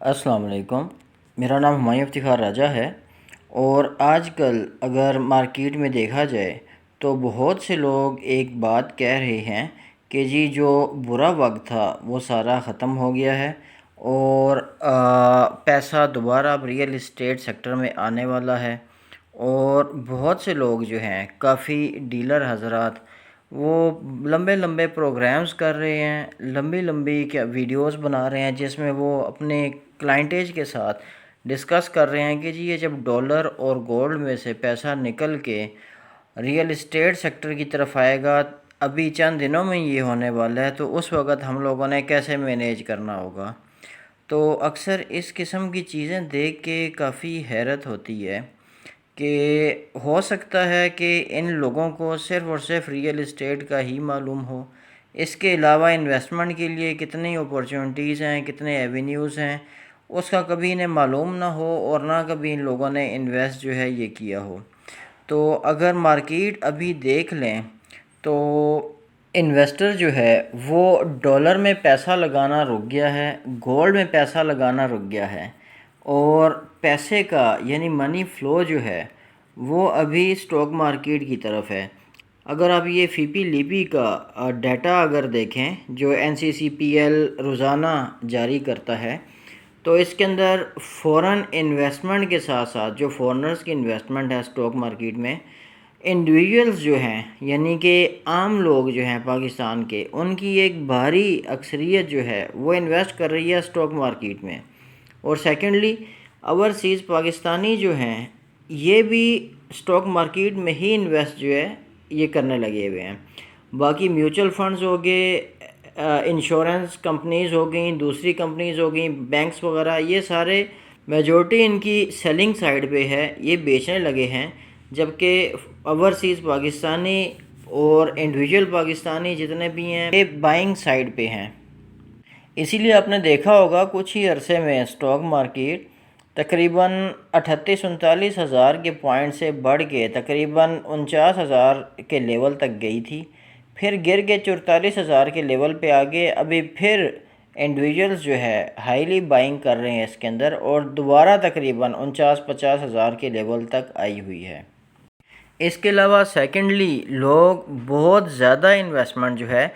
السلام علیکم۔ میرا نام ہمایوں افتخار راجہ ہے، اور آج کل اگر مارکیٹ میں دیکھا جائے تو بہت سے لوگ ایک بات کہہ رہے ہیں کہ جی جو برا وقت تھا وہ سارا ختم ہو گیا ہے، اور پیسہ دوبارہ اب ریئل اسٹیٹ سیکٹر میں آنے والا ہے۔ اور بہت سے لوگ جو ہیں، کافی ڈیلر حضرات، وہ لمبے لمبے پروگرامز کر رہے ہیں، لمبی لمبی ویڈیوز بنا رہے ہیں جس میں وہ اپنے کلائنٹیج کے ساتھ ڈسکس کر رہے ہیں کہ جی یہ جب ڈالر اور گولڈ میں سے پیسہ نکل کے ریئل اسٹیٹ سیکٹر کی طرف آئے گا، ابھی چند دنوں میں یہ ہونے والا ہے، تو اس وقت ہم لوگوں نے کیسے مینیج کرنا ہوگا۔ تو اکثر اس قسم کی چیزیں دیکھ کے کافی حیرت ہوتی ہے کہ ہو سکتا ہے کہ ان لوگوں کو صرف اور صرف ریئل اسٹیٹ کا ہی معلوم ہو، اس کے علاوہ انویسٹمنٹ کے لیے کتنی اپورچونٹیز ہیں، کتنے ایونیوز ہیں، اس کا کبھی انہیں معلوم نہ ہو، اور نہ کبھی ان لوگوں نے انویسٹ جو ہے یہ کیا ہو۔ تو اگر مارکیٹ ابھی دیکھ لیں تو انویسٹر جو ہے وہ ڈالر میں پیسہ لگانا رک گیا ہے، گولڈ میں پیسہ لگانا رک گیا ہے، اور پیسے کا یعنی منی فلو جو ہے وہ ابھی اسٹاک مارکیٹ کی طرف ہے۔ اگر آپ یہ فی پی لیپی کا ڈیٹا اگر دیکھیں جو این سی سی پی ایل روزانہ جاری کرتا ہے، تو اس کے اندر فورن انویسٹمنٹ کے ساتھ ساتھ جو فورنرز کی انویسٹمنٹ ہے اسٹاک مارکیٹ میں، انڈیویجولز جو ہیں یعنی کہ عام لوگ جو ہیں پاکستان کے، ان کی ایک بھاری اکثریت جو ہے وہ انویسٹ کر رہی ہے اسٹاک مارکیٹ میں۔ اور سیکنڈلی اوورسیز پاکستانی جو ہیں یہ بھی اسٹاک مارکیٹ میں ہی انویسٹ جو ہے یہ کرنے لگے ہوئے ہیں۔ باقی میوچل فنڈز ہو گئے، انشورنس کمپنیز ہو گئیں، دوسری کمپنیز ہو گئیں، بینکس وغیرہ، یہ سارے میجورٹی ان کی سیلنگ سائڈ پہ ہے، یہ بیچنے لگے ہیں، جبکہ اوورسیز پاکستانی اور انڈیویجول پاکستانی جتنے بھی ہیں یہ بائنگ سائڈ پہ ہیں۔ اسی لیے آپ نے دیکھا ہوگا کچھ ہی عرصے میں اسٹاک مارکیٹ تقریباً 38-39 ہزار کے پوائنٹ سے بڑھ کے تقریباً 49 ہزار کے لیول تک گئی تھی، پھر گر کے 44 ہزار کے لیول پہ آگے، ابھی پھر انڈیویجولز جو ہے ہائیلی بائنگ کر رہے ہیں اس کے اندر، اور دوبارہ تقریباً 49-50 ہزار کے لیول تک آئی ہوئی ہے۔ اس کے علاوہ سیکنڈلی لوگ بہت زیادہ انویسٹمنٹ جو ہے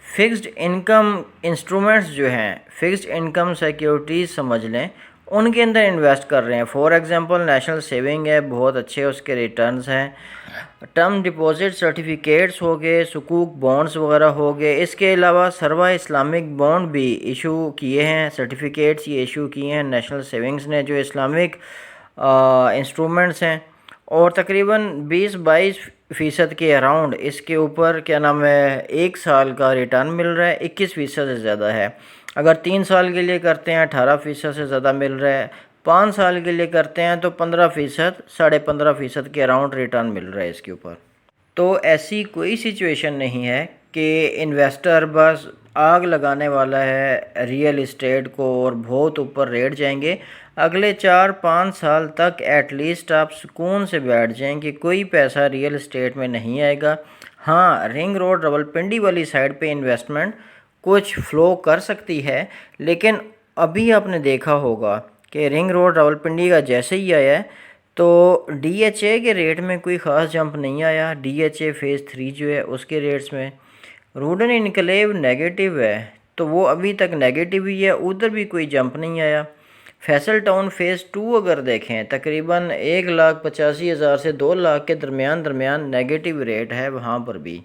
فکسڈ انکم انسٹرومنٹس جو ہیں، فکسڈ انکم سیکیورٹیز سمجھ لیں، ان کے اندر انویسٹ کر رہے ہیں۔ فار ایگزامپل نیشنل سیونگ ہے، بہت اچھے اس کے ریٹرنز ہیں، ٹرم ڈپوزٹ سرٹیفکیٹس ہو گئے، سکوک بانڈز وغیرہ ہو گئے، اس کے علاوہ سروا اسلامک بانڈ بھی ایشو کیے ہیں، سرٹیفکیٹس یہ ایشو کیے ہیں نیشنل سیونگز نے، جو اسلامک انسٹرومنٹس ہیں، اور تقریباً 20-22% کے اراؤنڈ اس کے اوپر کیا نام ہے ایک سال کا ریٹرن مل رہا ہے، 21% سے زیادہ ہے۔ اگر 3 سال کے لیے کرتے ہیں 18% سے زیادہ مل رہا ہے، 5 سال کے لیے کرتے ہیں تو 15%، 15.5% کے اراؤنڈ ریٹرن مل رہا ہے اس کے اوپر۔ تو ایسی کوئی سچویشن نہیں ہے کہ انویسٹر بس آگ لگانے والا ہے ریئل اسٹیٹ کو اور بہت اوپر ریٹ جائیں گے۔ اگلے 4-5 سال تک ایٹ لیسٹ آپ سکون سے بیٹھ جائیں کہ کوئی پیسہ ریئل اسٹیٹ میں نہیں آئے گا۔ ہاں، رنگ روڈ راولپنڈی والی سائڈ پہ انویسٹمنٹ کچھ فلو کر سکتی ہے، لیکن ابھی آپ نے دیکھا ہوگا کہ رنگ روڈ راولپنڈی کا جیسے ہی آیا ہے تو ڈی ایچ اے کے ریٹ میں کوئی خاص جمپ نہیں آیا، ڈی ایچ اے فیز 3 جو ہے اس کے ریٹس میں۔ روڈن انکلیو نیگیٹو ہے تو وہ ابھی تک نیگیٹو ہی ہے، ادھر بھی کوئی جمپ نہیں آیا۔ فیصل ٹاؤن فیز 2 اگر دیکھیں تقریباً 1,85,000 سے 2 لاکھ کے درمیان نیگیٹو ریٹ ہے وہاں پر بھی،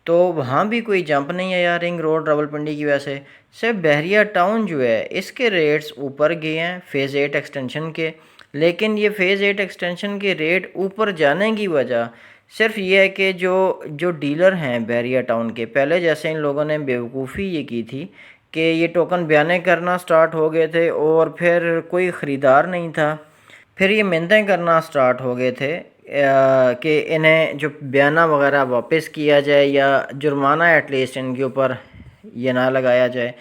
تو وہاں بھی کوئی جمپ نہیں آیا رنگ روڈ راولپنڈی کی وجہ سے۔ صرف بحریہ ٹاؤن جو ہے اس کے ریٹس اوپر گئے ہیں فیز 8 ایکسٹینشن کے، لیکن یہ فیز 8 ایکسٹینشن کے ریٹ اوپر جانے کی وجہ صرف یہ ہے کہ جو ڈیلر ہیں بحریہ ٹاؤن کے، پہلے جیسے ان لوگوں نے بیوقوفی یہ کی تھی کہ یہ ٹوکن بیانے کرنا سٹارٹ ہو گئے تھے اور پھر کوئی خریدار نہیں تھا، پھر یہ منتیں کرنا سٹارٹ ہو گئے تھے کہ انہیں جو بیانہ وغیرہ واپس کیا جائے یا جرمانہ ایٹ لیسٹ ان کے اوپر یہ نہ لگایا جائے۔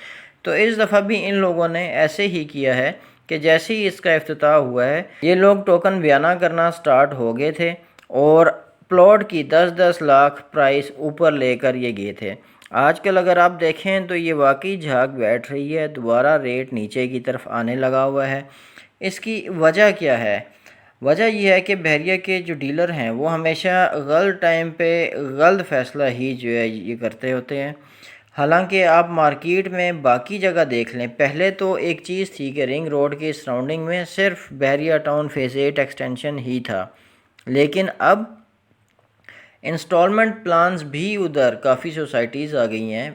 تو اس دفعہ بھی ان لوگوں نے ایسے ہی کیا ہے کہ جیسے ہی اس کا افتتاح ہوا ہے یہ لوگ ٹوکن بیانہ کرنا سٹارٹ ہو گئے تھے، اور پلاٹ کی 10-10 لاکھ پرائس اوپر لے کر یہ گئے تھے۔ آج کل اگر آپ دیکھیں تو یہ واقعی جھاگ بیٹھ رہی ہے، دوبارہ ریٹ نیچے کی طرف آنے لگا ہوا ہے۔ اس کی وجہ کیا ہے؟ وجہ یہ ہے کہ بحریہ کے جو ڈیلر ہیں وہ ہمیشہ غلط ٹائم پہ غلط فیصلہ ہی جو ہے یہ کرتے ہوتے ہیں۔ حالانکہ آپ مارکیٹ میں باقی جگہ دیکھ لیں، پہلے تو ایک چیز تھی کہ رنگ روڈ کی سراؤنڈنگ میں صرف بحریہ ٹاؤن فیز 8 ایکسٹینشن ہی تھا، لیکن اب انسٹالمنٹ پلانز بھی ادھر کافی سوسائٹیز آ گئی ہیں۔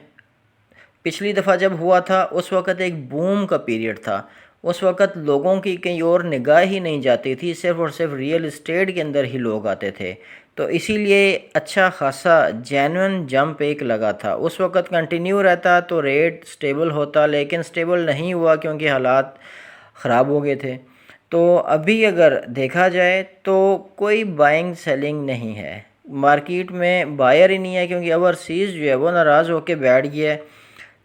پچھلی دفعہ جب ہوا تھا اس وقت ایک بوم کا پیریڈ تھا، اس وقت لوگوں کی کہیں اور نگاہ ہی نہیں جاتی تھی، صرف اور صرف ریئل اسٹیٹ کے اندر ہی لوگ آتے تھے، تو اسی لیے اچھا خاصا جینون جمپ ایک لگا تھا۔ اس وقت کنٹینیو رہتا تو ریٹ سٹیبل ہوتا، لیکن سٹیبل نہیں ہوا کیونکہ حالات خراب ہو گئے تھے۔ تو ابھی اگر دیکھا جائے تو کوئی بائنگ سیلنگ نہیں ہے، مارکیٹ میں بائر ہی نہیں ہے، کیونکہ اوورسیز جو ہے وہ ناراض ہو کے بیٹھ گیا ہے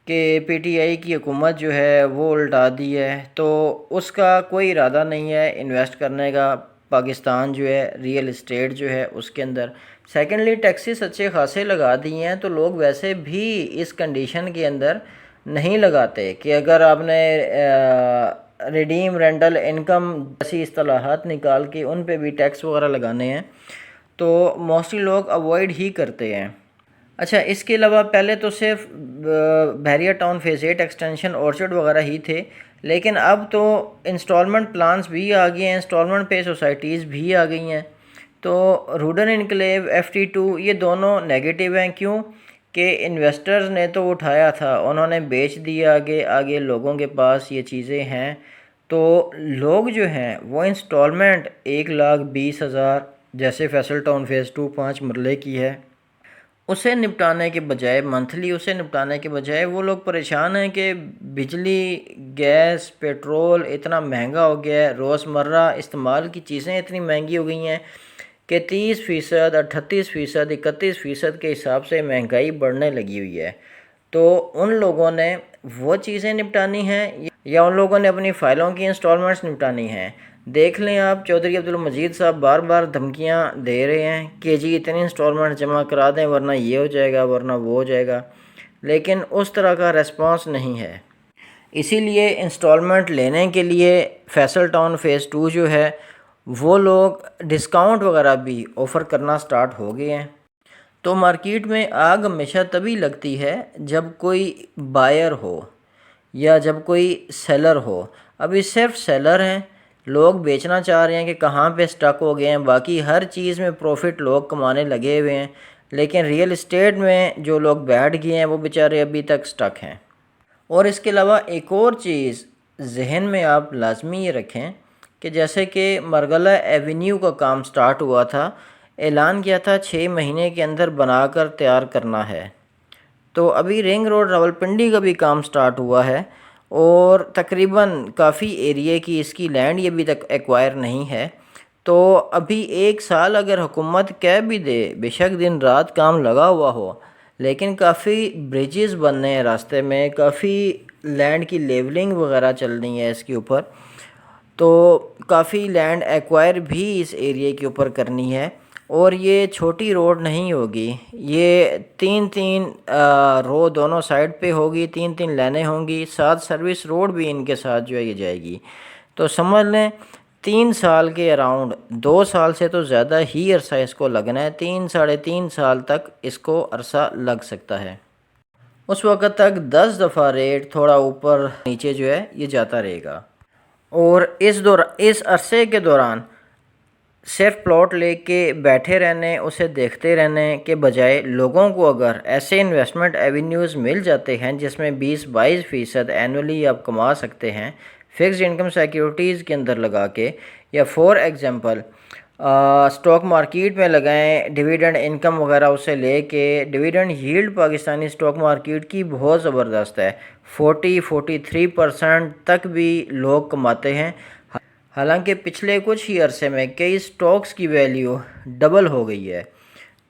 کہ پی ٹی آئی کی حکومت جو ہے وہ الٹا دی ہے، تو اس کا کوئی ارادہ نہیں ہے انویسٹ کرنے کا پاکستان جو ہے ریئل اسٹیٹ جو ہے اس کے اندر۔ سیکنڈلی ٹیکسز اچھے خاصے لگا دیے ہیں، تو لوگ ویسے بھی اس کنڈیشن کے اندر نہیں لگاتے کہ اگر آپ نے ریڈیم رینٹل انکم جیسی اصطلاحات نکال کے ان پہ بھی ٹیکس وغیرہ لگانے ہیں، تو موسٹلی لوگ اوائڈ ہی کرتے ہیں۔ اچھا، اس کے علاوہ پہلے تو صرف بحریہ ٹاؤن فیز 8 ایکسٹینشن اورچرڈ وغیرہ ہی تھے، لیکن اب تو انسٹالمنٹ پلانز بھی آ گئے ہیں، انسٹالمنٹ پہ سوسائٹیز بھی آ گئی ہیں۔ تو روڈن انکلیو FT2 یہ دونوں نیگیٹو ہیں، کیوں کہ انویسٹرز نے تو اٹھایا تھا، انہوں نے بیچ دیا، آگے لوگوں کے پاس یہ چیزیں ہیں، تو لوگ جو ہیں وہ انسٹالمنٹ 1,20,000 جیسے فیصل ٹاؤن فیز 2 5 مرلے کی ہے، اسے نپٹانے کے بجائے منتھلی اسے نپٹانے کے بجائے وہ لوگ پریشان ہیں کہ بجلی، گیس، پیٹرول اتنا مہنگا ہو گیا ہے، روزمرہ استعمال کی چیزیں اتنی مہنگی ہو گئی ہیں کہ 30%، 38%، 31% کے حساب سے مہنگائی بڑھنے لگی ہوئی ہے۔ تو ان لوگوں نے وہ چیزیں نپٹانی ہیں یا ان لوگوں نے اپنی فائلوں کی انسٹالمنٹس نپٹانی ہیں؟ دیکھ لیں آپ، چودھری عبدالمجید صاحب بار بار دھمکیاں دے رہے ہیں کہ جی اتنی انسٹالمنٹ جمع کرا دیں ورنہ یہ ہو جائے گا ورنہ وہ ہو جائے گا، لیکن اس طرح کا ریسپانس نہیں ہے۔ اسی لیے انسٹالمنٹ لینے کے لیے فیصل ٹاؤن فیز 2 جو ہے وہ لوگ ڈسکاؤنٹ وغیرہ بھی آفر کرنا سٹارٹ ہو گئے ہیں۔ تو مارکیٹ میں آگ ہمیشہ تبھی لگتی ہے جب کوئی بائر ہو یا جب کوئی سیلر ہو۔ ابھی صرف سیلر ہیں، لوگ بیچنا چاہ رہے ہیں کہ کہاں پہ سٹک ہو گئے ہیں، باقی ہر چیز میں پروفٹ لوگ کمانے لگے ہوئے ہیں، لیکن ریئل اسٹیٹ میں جو لوگ بیٹھ گئے ہیں وہ بیچارے ابھی تک سٹک ہیں۔ اور اس کے علاوہ ایک اور چیز ذہن میں آپ لازمی یہ رکھیں کہ جیسے کہ مرغلہ ایونیو کا کام سٹارٹ ہوا تھا، اعلان کیا تھا 6 مہینے کے اندر بنا کر تیار کرنا ہے، تو ابھی رنگ روڈ راولپنڈی کا بھی کام سٹارٹ ہوا ہے اور تقریباً کافی ایریے کی اس کی لینڈ یہ ابھی تک ایکوائر نہیں ہے۔ تو ابھی 1 سال اگر حکومت کہہ بھی دے، بے شک دن رات کام لگا ہوا ہو، لیکن کافی بریجز بننے ہیں راستے میں، کافی لینڈ کی لیولنگ وغیرہ چل رہی ہے اس کے اوپر، تو کافی لینڈ ایکوائر بھی اس ایریے کے اوپر کرنی ہے، اور یہ چھوٹی روڈ نہیں ہوگی، یہ 3 رو دونوں سائڈ پہ ہوگی، 3 لینیں ہوں گی، ساتھ سروس روڈ بھی ان کے ساتھ جو ہے یہ جائے گی۔ تو سمجھ لیں 3 سال کے اراؤنڈ، 2 سال سے تو زیادہ ہی عرصہ اس کو لگنا ہے، 3 ساڑھے 3 سال تک اس کو عرصہ لگ سکتا ہے۔ اس وقت تک 10 دفعہ ریٹ تھوڑا اوپر نیچے جو ہے یہ جاتا رہے گا، اور اس عرصے کے دوران صرف پلاٹ لے کے بیٹھے رہنے، اسے دیکھتے رہنے کے بجائے لوگوں کو اگر ایسے انویسٹمنٹ ایونیوز مل جاتے ہیں جس میں 20-22% اینولی آپ کما سکتے ہیں فکسڈ انکم سیکیورٹیز کے اندر لگا کے، یا فور ایگزامپل اسٹاک مارکیٹ میں لگائیں، ڈیویڈنڈ انکم وغیرہ اسے لے کے، dividend yield Pakistani stock market کی بہت زبردست ہے، 43% تک بھی لوگ کماتے ہیں، حالانکہ پچھلے کچھ ہی عرصے میں کئی سٹاکس کی ویلیو ڈبل ہو گئی ہے۔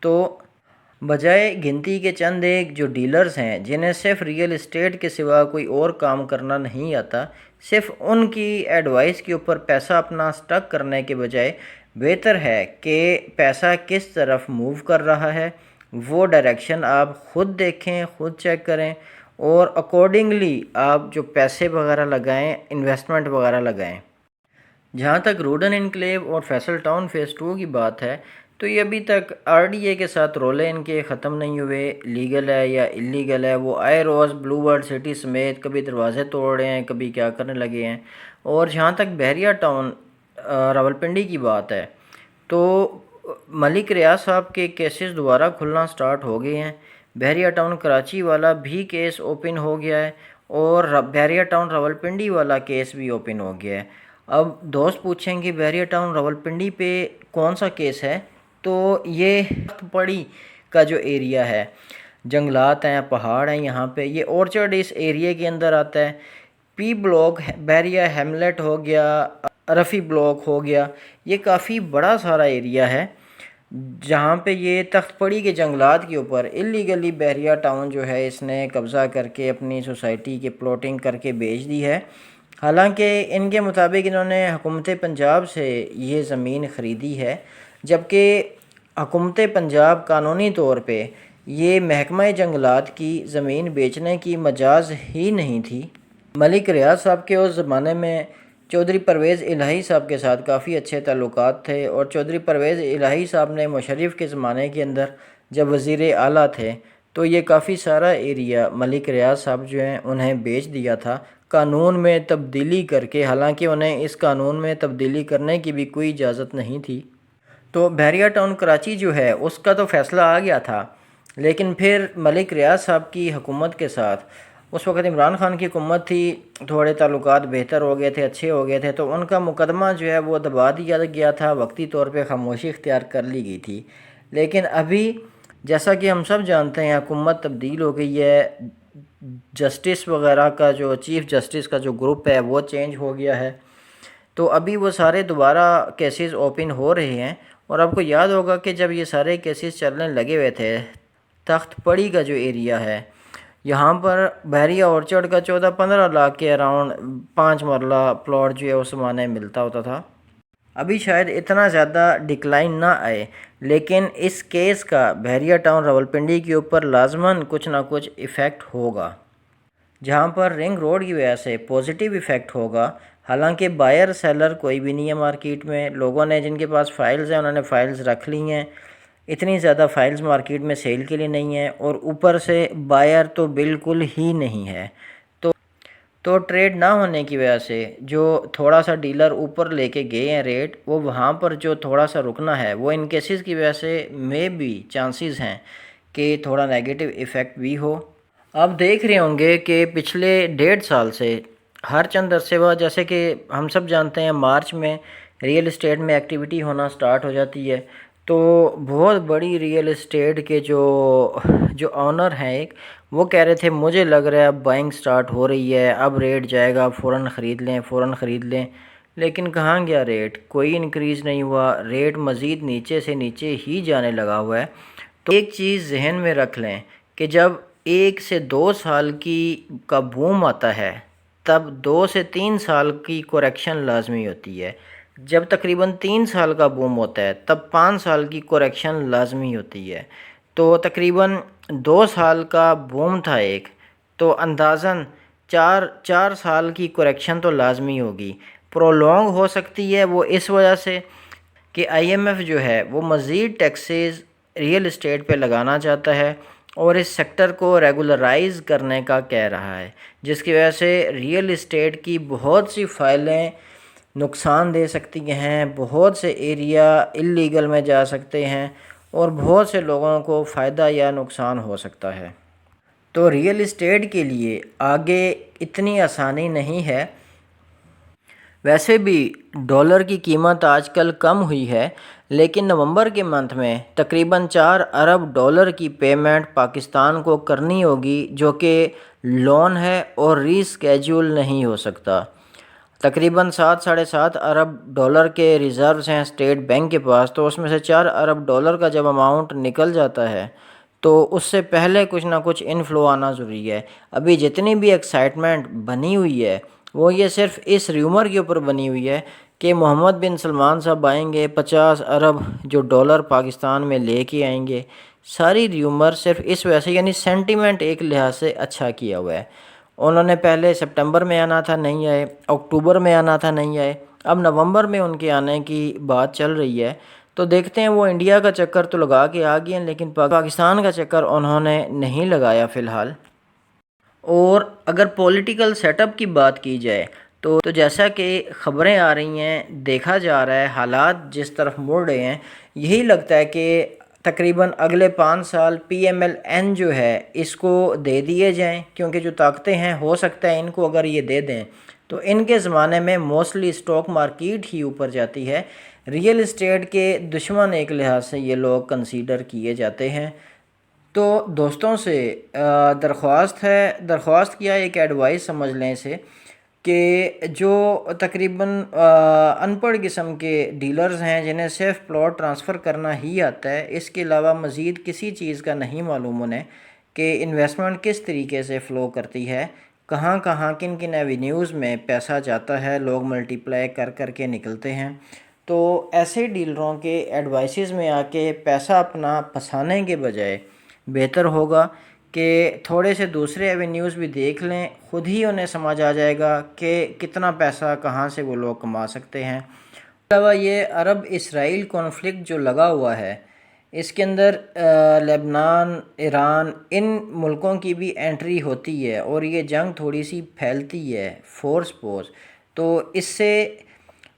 تو بجائے گنتی کے چند ایک جو ڈیلرز ہیں جنہیں صرف ریئل اسٹیٹ کے سوا کوئی اور کام کرنا نہیں آتا، صرف ان کی ایڈوائس کے اوپر پیسہ اپنا سٹک کرنے کے بجائے بہتر ہے کہ پیسہ کس طرف موو کر رہا ہے، وہ ڈائریکشن آپ خود دیکھیں، خود چیک کریں اور اکارڈنگلی آپ جو پیسے وغیرہ لگائیں، انویسٹمنٹ وغیرہ لگائیں۔ جہاں تک روڈن انکلیو اور فیصل ٹاؤن فیز 2 کی بات ہے تو یہ ابھی تک RDA کے ساتھ رولے ان کے ختم نہیں ہوئے، لیگل ہے یا اللیگل ہے، وہ آئے روز بلو ورلڈ سٹی سمیت کبھی دروازے توڑ رہے ہیں، کبھی کیا کرنے لگے ہیں۔ اور جہاں تک بحریہ ٹاؤن راولپنڈی کی بات ہے تو ملک ریاض صاحب کے کیسز دوبارہ کھلنا سٹارٹ ہو گئے ہیں۔ بحریہ ٹاؤن کراچی والا بھی کیس اوپن ہو گیا ہے اور بحریہ ٹاؤن راولپنڈی والا کیس بھی اوپن ہو گیا ہے۔ اب دوست پوچھیں کہ بحریہ ٹاؤن راولپنڈی پہ کون سا کیس ہے، تو یہ پڑی کا جو ایریا ہے، جنگلات ہیں، پہاڑ ہیں، یہاں پہ یہ اورچرڈ اس ایریے کے اندر آتا ہے۔ پی بلاک بحریہ ہیملیٹ ہو گیا، رفی بلاک ہو گیا، یہ کافی بڑا سارا ایریا ہے جہاں پہ یہ تخت پڑی کے جنگلات کے اوپر اللیگلی بحریہ ٹاؤن جو ہے اس نے قبضہ کر کے اپنی سوسائٹی کے پلاٹنگ کر کے بیچ دی ہے۔ حالانکہ ان کے مطابق انہوں نے حکومت پنجاب سے یہ زمین خریدی ہے، جبکہ حکومت پنجاب قانونی طور پہ یہ محکمہ جنگلات کی زمین بیچنے کی مجاز ہی نہیں تھی۔ ملک ریاض صاحب کے اس زمانے میں چودھری پرویز الہی صاحب کے ساتھ کافی اچھے تعلقات تھے، اور چودھری پرویز الہی صاحب نے مشرف کے زمانے کے اندر جب وزیر اعلیٰ تھے تو یہ کافی سارا ایریا ملک ریاض صاحب جو ہیں انہیں بیچ دیا تھا قانون میں تبدیلی کر کے، حالانکہ انہیں اس قانون میں تبدیلی کرنے کی بھی کوئی اجازت نہیں تھی۔ تو بحریہ ٹاؤن کراچی جو ہے اس کا تو فیصلہ آ گیا تھا، لیکن پھر ملک ریاض صاحب کی حکومت کے ساتھ، اس وقت عمران خان کی حکومت تھی، تھوڑے تعلقات بہتر ہو گئے تھے، اچھے ہو گئے تھے، تو ان کا مقدمہ جو ہے وہ دبا دیا گیا تھا، وقتی طور پہ خاموشی اختیار کر لی گئی تھی۔ لیکن ابھی جیسا کہ ہم سب جانتے ہیں حکومت تبدیل ہو گئی ہے، جسٹس وغیرہ کا جو چیف جسٹس کا جو گروپ ہے وہ چینج ہو گیا ہے، تو ابھی وہ سارے دوبارہ کیسز اوپن ہو رہے ہیں۔ اور آپ کو یاد ہوگا کہ جب یہ سارے کیسز چلنے لگے ہوئے تھے، تخت پڑی کا جو ایریا ہے یہاں پر بحریہ اورچرڈ کا 14-15 لاکھ کے اراؤنڈ 5 مرلہ پلاٹ جو ہے اس زمانے میں ملتا ہوتا تھا۔ ابھی شاید اتنا زیادہ ڈکلائن نہ آئے، لیکن اس کیس کا بحریہ ٹاؤن راولپنڈی کے اوپر لازماً کچھ نہ کچھ ایفیکٹ ہوگا، جہاں پر رنگ روڈ کی وجہ سے پوزیٹیو ایفیکٹ ہوگا۔ حالانکہ بائر سیلر کوئی بھی نہیں ہے مارکیٹ میں، لوگوں نے جن کے پاس فائلز ہیں انہوں نے فائلز رکھ لی ہیں، اتنی زیادہ فائلز مارکیٹ میں سیل کے لیے نہیں ہیں، اور اوپر سے بائر تو بالکل ہی نہیں ہے۔ تو ٹریڈ نہ ہونے کی وجہ سے جو تھوڑا سا ڈیلر اوپر لے کے گئے ہیں ریٹ، وہ وہاں پر جو تھوڑا سا رکنا ہے وہ ان کیسز کی وجہ سے بھی چانسز ہیں کہ تھوڑا نیگیٹو ایفیکٹ بھی ہو۔ آپ دیکھ رہے ہوں گے کہ پچھلے 1.5 سال سے ہر چند عرصے بعد، جیسے کہ ہم سب جانتے ہیں مارچ میں ریئل اسٹیٹ میں ایکٹیویٹی ہونا سٹارٹ ہو جاتی ہے، تو بہت بڑی ریئل اسٹیٹ کے جو آنر ہیں ایک، وہ کہہ رہے تھے مجھے لگ رہا ہے اب بائنگ سٹارٹ ہو رہی ہے، اب ریٹ جائے گا، فوراً خرید لیں فوراً خرید لیں۔ لیکن کہاں گیا ریٹ؟ کوئی انکریز نہیں ہوا، ریٹ مزید نیچے سے نیچے ہی جانے لگا ہوا ہے۔ تو ایک چیز ذہن میں رکھ لیں کہ جب 1 سے 2 سال کا بوم آتا ہے تب 2 سے 3 سال کی کوریکشن لازمی ہوتی ہے، جب تقریباً 3 سال کا بوم ہوتا ہے تب 5 سال کی کوریکشن لازمی ہوتی ہے۔ تو تقریباً 2 سال کا بوم تھا ایک، تو اندازاً 4 سال کی کوریکشن تو لازمی ہوگی۔ پرولونگ ہو سکتی ہے وہ اس وجہ سے کہ IMF جو ہے وہ مزید ٹیکسز ریئل اسٹیٹ پہ لگانا چاہتا ہے اور اس سیکٹر کو ریگولرائز کرنے کا کہہ رہا ہے، جس کی وجہ سے ریئل اسٹیٹ کی بہت سی فائلیں نقصان دے سکتی ہیں، بہت سے ایریا اللیگل میں جا سکتے ہیں اور بہت سے لوگوں کو فائدہ یا نقصان ہو سکتا ہے۔ تو ریئل اسٹیٹ کے لیے آگے اتنی آسانی نہیں ہے۔ ویسے بھی ڈالر کی قیمت آج کل کم ہوئی ہے، لیکن نومبر کے منتھ میں تقریباً 4 ارب ڈالر کی پیمنٹ پاکستان کو کرنی ہوگی، جو کہ لون ہے اور ری اسکیجول نہیں ہو سکتا۔ تقریباً 7-7.5 ارب ڈالر کے ریزروز ہیں اسٹیٹ بینک کے پاس، تو اس میں سے 4 ارب ڈالر کا جب اماؤنٹ نکل جاتا ہے تو اس سے پہلے کچھ نہ کچھ انفلو آنا ضروری ہے۔ ابھی جتنی بھی ایکسائٹمنٹ بنی ہوئی ہے وہ یہ صرف اس ریومر کے اوپر بنی ہوئی ہے کہ محمد بن سلمان صاحب آئیں گے، 50 ارب جو ڈالر پاکستان میں لے کے آئیں گے، ساری ریومر صرف اس وجہ سے، یعنی سینٹیمنٹ ایک لحاظ سے اچھا کیا ہوا ہے۔ انہوں نے پہلے سپٹمبر میں آنا تھا، نہیں آئے، اکتوبر میں آنا تھا، نہیں آئے، اب نومبر میں ان کے آنے کی بات چل رہی ہے۔ تو دیکھتے ہیں، وہ انڈیا کا چکر تو لگا کے آ گئے ہیں، لیکن پاکستان کا چکر انہوں نے نہیں لگایا فی الحال۔ اور اگر پولیٹیکل سیٹ اپ کی بات کی جائے تو جیسا کہ خبریں آ رہی ہیں، دیکھا جا رہا ہے حالات جس طرف مڑ رہے ہیں، یہی لگتا ہے کہ تقریباً اگلے 5 سال پی ایم ایل این جو ہے اس کو دے دیے جائیں، کیونکہ جو طاقتیں ہیں ہو سکتا ہے ان کو اگر یہ دے دیں تو ان کے زمانے میں موسٹلی اسٹاک مارکیٹ ہی اوپر جاتی ہے۔ ریئل اسٹیٹ کے دشمن ایک لحاظ سے یہ لوگ کنسیڈر کیے جاتے ہیں۔ تو دوستوں سے درخواست کیا ایک ایڈوائس سمجھ لیں اسے، کہ جو تقریباً ان پڑھ قسم کے ڈیلرز ہیں جنہیں صرف پلاٹ ٹرانسفر کرنا ہی آتا ہے، اس کے علاوہ مزید کسی چیز کا نہیں معلوم انہیں کہ انویسٹمنٹ کس طریقے سے فلو کرتی ہے، کہاں کہاں کن کن ایوینیوز میں پیسہ جاتا ہے، لوگ ملٹی پلائی کر کے نکلتے ہیں۔ تو ایسے ڈیلروں کے ایڈوائسز میں آ کے پیسہ اپنا پھنسانے کے بجائے بہتر ہوگا کہ تھوڑے سے دوسرے ایوینیوز بھی دیکھ لیں، خود ہی انہیں سمجھ آ جائے گا کہ کتنا پیسہ کہاں سے وہ لوگ کما سکتے ہیں۔ اس کے علاوہ یہ عرب اسرائیل کانفلکٹ جو لگا ہوا ہے، اس کے اندر لبنان، ایران، ان ملکوں کی بھی انٹری ہوتی ہے، اور یہ جنگ تھوڑی سی پھیلتی ہے فورس پوز، تو اس سے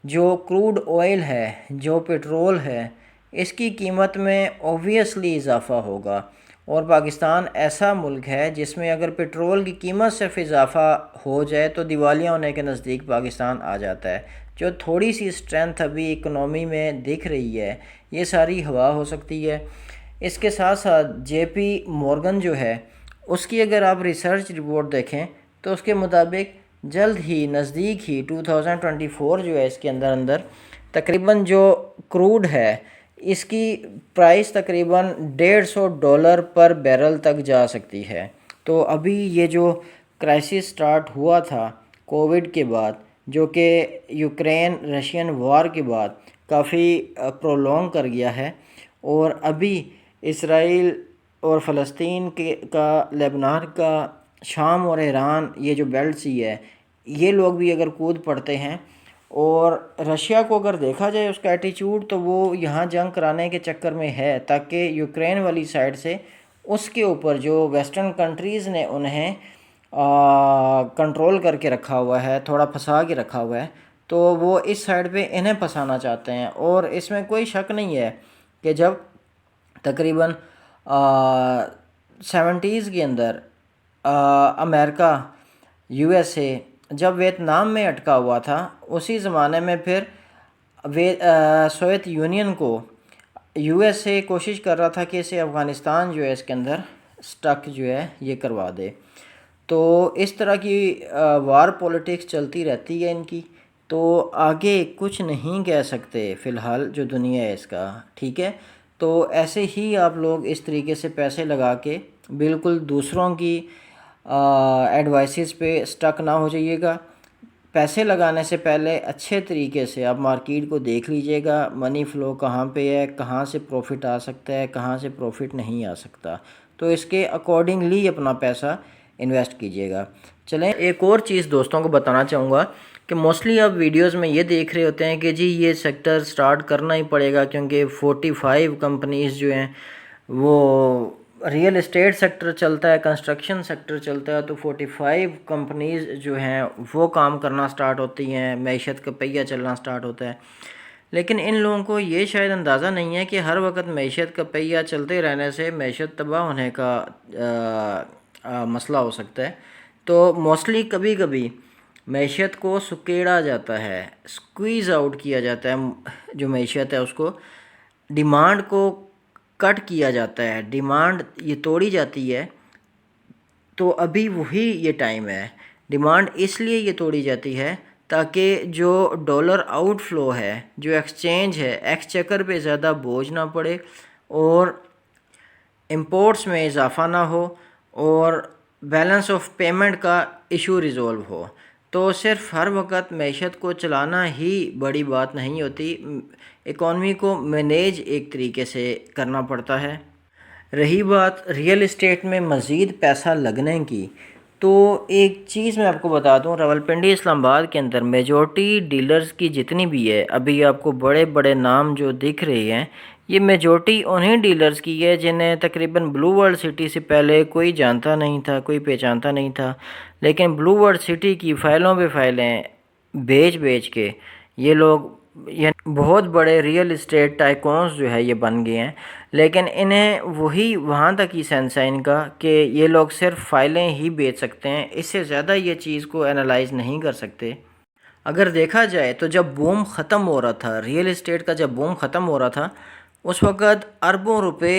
جو کروڈ آئل ہے، جو پیٹرول ہے، اس کی قیمت میں اوبویسلی اضافہ ہوگا۔ اور پاکستان ایسا ملک ہے جس میں اگر پیٹرول کی قیمت صرف اضافہ ہو جائے تو دیوالیہ ہونے کے نزدیک پاکستان آ جاتا ہے۔ جو تھوڑی سی اسٹرینتھ ابھی اکنومی میں دکھ رہی ہے، یہ ساری ہوا ہو سکتی ہے۔ اس کے ساتھ ساتھ جے پی مورگن جو ہے، اس کی اگر آپ ریسرچ رپورٹ دیکھیں تو اس کے مطابق جلد ہی، نزدیک ہی 2024 جو ہے، اس کے اندر تقریباً جو کروڈ ہے اس کی پرائس تقریباً $150 پر بیرل تک جا سکتی ہے۔ تو ابھی یہ جو کرائسس سٹارٹ ہوا تھا کووڈ کے بعد، جو کہ یوکرین رشین وار کے بعد کافی پرولونگ کر گیا ہے، اور ابھی اسرائیل اور فلسطین کا، لبنان کا، شام اور ایران، یہ جو بیلٹ سی ہے، یہ لوگ بھی اگر کود پڑتے ہیں، اور رشیا کو اگر دیکھا جائے اس کا ایٹیچیوڈ، تو وہ یہاں جنگ کرانے کے چکر میں ہے تاکہ یوکرین والی سائڈ سے اس کے اوپر جو ویسٹرن کنٹریز نے انہیں کنٹرول کر کے رکھا ہوا ہے، تھوڑا پھنسا کے رکھا ہوا ہے، تو وہ اس سائڈ پہ انہیں پھنسانا چاہتے ہیں۔ اور اس میں کوئی شک نہیں ہے کہ جب تقریباً 70s کے اندر امریکہ، یو ایس اے جب ویتنام میں اٹکا ہوا تھا، اسی زمانے میں پھر سوویت یونین کو یو ایس اے کوشش کر رہا تھا کہ اسے افغانستان جو ہے اس کے اندر سٹک جو ہے یہ کروا دے۔ تو اس طرح کی وار پولیٹکس چلتی رہتی ہے ان کی، تو آگے کچھ نہیں کہہ سکتے فی الحال جو دنیا ہے اس کا، ٹھیک ہے۔ تو ایسے ہی آپ لوگ اس طریقے سے پیسے لگا کے بالکل دوسروں کی ایڈوائسز پہ سٹک نہ ہو جائیے گا۔ پیسے لگانے سے پہلے اچھے طریقے سے آپ مارکیٹ کو دیکھ لیجئے گا، منی فلو کہاں پہ ہے، کہاں سے پروفٹ آ سکتا ہے، کہاں سے پروفٹ نہیں آ سکتا، تو اس کے اکارڈنگلی اپنا پیسہ انویسٹ کیجئے گا۔ چلیں، ایک اور چیز دوستوں کو بتانا چاہوں گا کہ موسٹلی آپ ویڈیوز میں یہ دیکھ رہے ہوتے ہیں کہ جی یہ سیکٹر سٹارٹ کرنا ہی پڑے گا، کیونکہ 45 کمپنیز جو ہیں وہ ریئل اسٹیٹ سیکٹر چلتا ہے، کنسٹرکشن سیکٹر چلتا ہے، تو 45 کمپنیز جو ہیں وہ کام کرنا سٹارٹ ہوتی ہیں، معیشت کا پہیہ چلنا سٹارٹ ہوتا ہے۔ لیکن ان لوگوں کو یہ شاید اندازہ نہیں ہے کہ ہر وقت معیشت کا پہیہ چلتے رہنے سے معیشت تباہ ہونے کا مسئلہ ہو سکتا ہے۔ تو موسٹلی کبھی کبھی معیشت کو سکیڑا جاتا ہے، سکویز آؤٹ کیا جاتا ہے، جو معیشت ہے اس کو، ڈیمانڈ کو کٹ کیا جاتا ہے، ڈیمانڈ یہ توڑی جاتی ہے۔ تو ابھی وہی یہ ٹائم ہے، ڈیمانڈ اس لیے یہ توڑی جاتی ہے تاکہ جو ڈالر آؤٹ فلو ہے، جو ایکسچینج ہے، ایکسچیکر پہ زیادہ بوجھ نہ پڑے، اور امپورٹس میں اضافہ نہ ہو، اور بیلنس آف پیمنٹ کا ایشو ریزولو ہو۔ تو صرف ہر وقت معیشت کو چلانا ہی بڑی بات نہیں ہوتی، اکانومی کو مینیج ایک طریقے سے کرنا پڑتا ہے۔ رہی بات ریئل اسٹیٹ میں مزید پیسہ لگنے کی، تو ایک چیز میں آپ کو بتا دوں، راولپنڈی اسلام آباد کے اندر میجورٹی ڈیلرز کی جتنی بھی ہے، ابھی آپ کو بڑے بڑے نام جو دکھ رہے ہیں، یہ میجورٹی انہیں ڈیلرز کی ہے جنہیں تقریباً بلو ورلڈ سٹی سے پہلے کوئی جانتا نہیں تھا، کوئی پہچانتا نہیں تھا، لیکن بلو ورلڈ سٹی کی فائلوں پہ فائلیں بیچ کے یہ لوگ یعنی بہت بڑے ریئل اسٹیٹ ٹائکونز جو ہے یہ بن گئے ہیں۔ لیکن انہیں وہی وہاں تک ہی سینس ہے ان کا کہ یہ لوگ صرف فائلیں ہی بیچ سکتے ہیں، اس سے زیادہ یہ چیز کو انالائز نہیں کر سکتے۔ اگر دیکھا جائے تو جب بوم ختم ہو رہا تھا، ریئل اسٹیٹ کا جب بوم ختم ہو رہا تھا، اس وقت اربوں روپے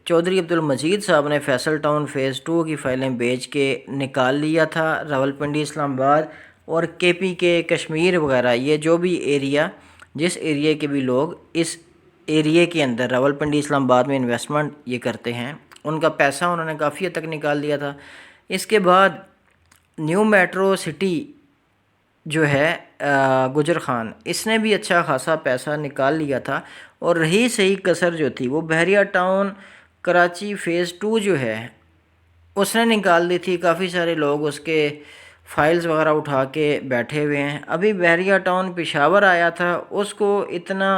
چودھری عبدالمجید صاحب نے فیصل ٹاؤن فیز 2 کی فائلیں بیچ کے نکال لیا تھا۔ راولپنڈی اسلام آباد اور کے پی کے کشمیر وغیرہ، یہ جو بھی ایریا، جس ایریے کے بھی لوگ اس ایریے کے اندر راولپنڈی اسلام آباد میں انویسٹمنٹ یہ کرتے ہیں، ان کا پیسہ انہوں نے کافی حد تک نکال دیا تھا۔ اس کے بعد نیو میٹرو سٹی جو ہے گجر خان، اس نے بھی اچھا خاصا پیسہ نکال لیا تھا، اور رہی صحیح کسر جو تھی وہ بحریہ ٹاؤن کراچی فیز 2 جو ہے اس نے نکال دی تھی۔ کافی سارے لوگ اس کے فائلز وغیرہ اٹھا کے بیٹھے ہوئے ہیں۔ ابھی بحریہ ٹاؤن پشاور آیا تھا، اس کو اتنا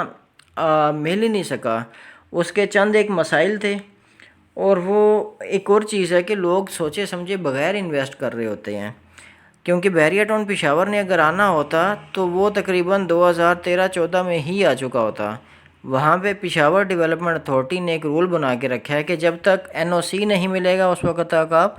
مل ہی نہیں سکا، اس کے چند ایک مسائل تھے، اور وہ ایک اور چیز ہے کہ لوگ سوچے سمجھے بغیر انویسٹ کر رہے ہوتے ہیں، کیونکہ بحریہ ٹاؤن پشاور نے اگر آنا ہوتا تو وہ تقریباً 2013-14 میں ہی آ چکا ہوتا۔ وہاں پہ پشاور ڈیولپمنٹ اتھارٹی نے ایک رول بنا کے رکھا ہے کہ جب تک NOC نہیں ملے گا اس وقت تک آپ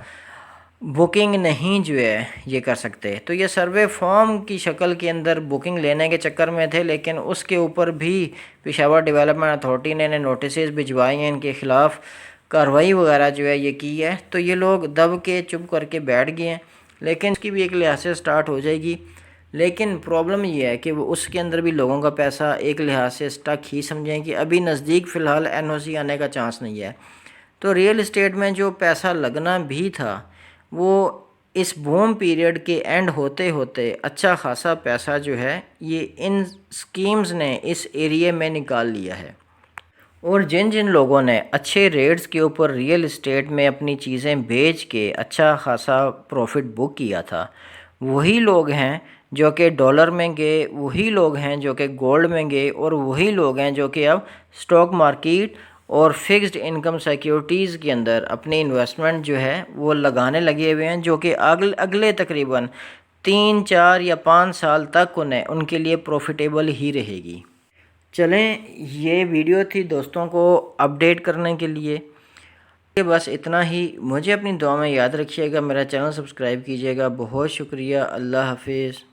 بکنگ نہیں جو ہے یہ کر سکتے۔ تو یہ سروے فارم کی شکل کے اندر بکنگ لینے کے چکر میں تھے، لیکن اس کے اوپر بھی پشاور ڈیولپمنٹ اتھارٹی نے نوٹسز بھجوائی ہیں، ان کے خلاف کارروائی وغیرہ جو ہے یہ کی ہے، تو یہ لوگ دب کے چپ کر کے بیٹھ گئے ہیں، لیکن اس کی بھی ایک لحاظ سے سٹارٹ ہو جائے گی۔ لیکن پرابلم یہ ہے کہ وہ اس کے اندر بھی لوگوں کا پیسہ ایک لحاظ سے سٹک ہی سمجھیں کہ ابھی نزدیک فی الحال NOC آنے کا چانس نہیں ہے۔ تو ریئل اسٹیٹ میں جو پیسہ لگنا بھی تھا وہ اس بوم پیریڈ کے اینڈ ہوتے ہوتے اچھا خاصا پیسہ جو ہے یہ ان سکیمز نے اس ایریے میں نکال لیا ہے، اور جن لوگوں نے اچھے ریٹس کے اوپر ریئل اسٹیٹ میں اپنی چیزیں بیچ کے اچھا خاصا پروفٹ بک کیا تھا، وہی لوگ ہیں جو کہ ڈالر میں گئے، وہی لوگ ہیں جو کہ گولڈ میں گئے، اور وہی لوگ ہیں جو کہ اب سٹاک مارکیٹ اور فکسڈ انکم سیکیورٹیز کے اندر اپنی انویسٹمنٹ جو ہے وہ لگانے لگے ہوئے ہیں، جو کہ اگلے تقریباً 3، 4 یا 5 سال تک ان کے لیے پروفیٹیبل ہی رہے گی۔ چلیں، یہ ویڈیو تھی دوستوں کو اپڈیٹ کرنے کے لیے، بس اتنا ہی۔ مجھے اپنی دعا میں یاد رکھیے گا، میرا چینل سبسکرائب کیجیے گا۔ بہت شکریہ، اللہ حافظ۔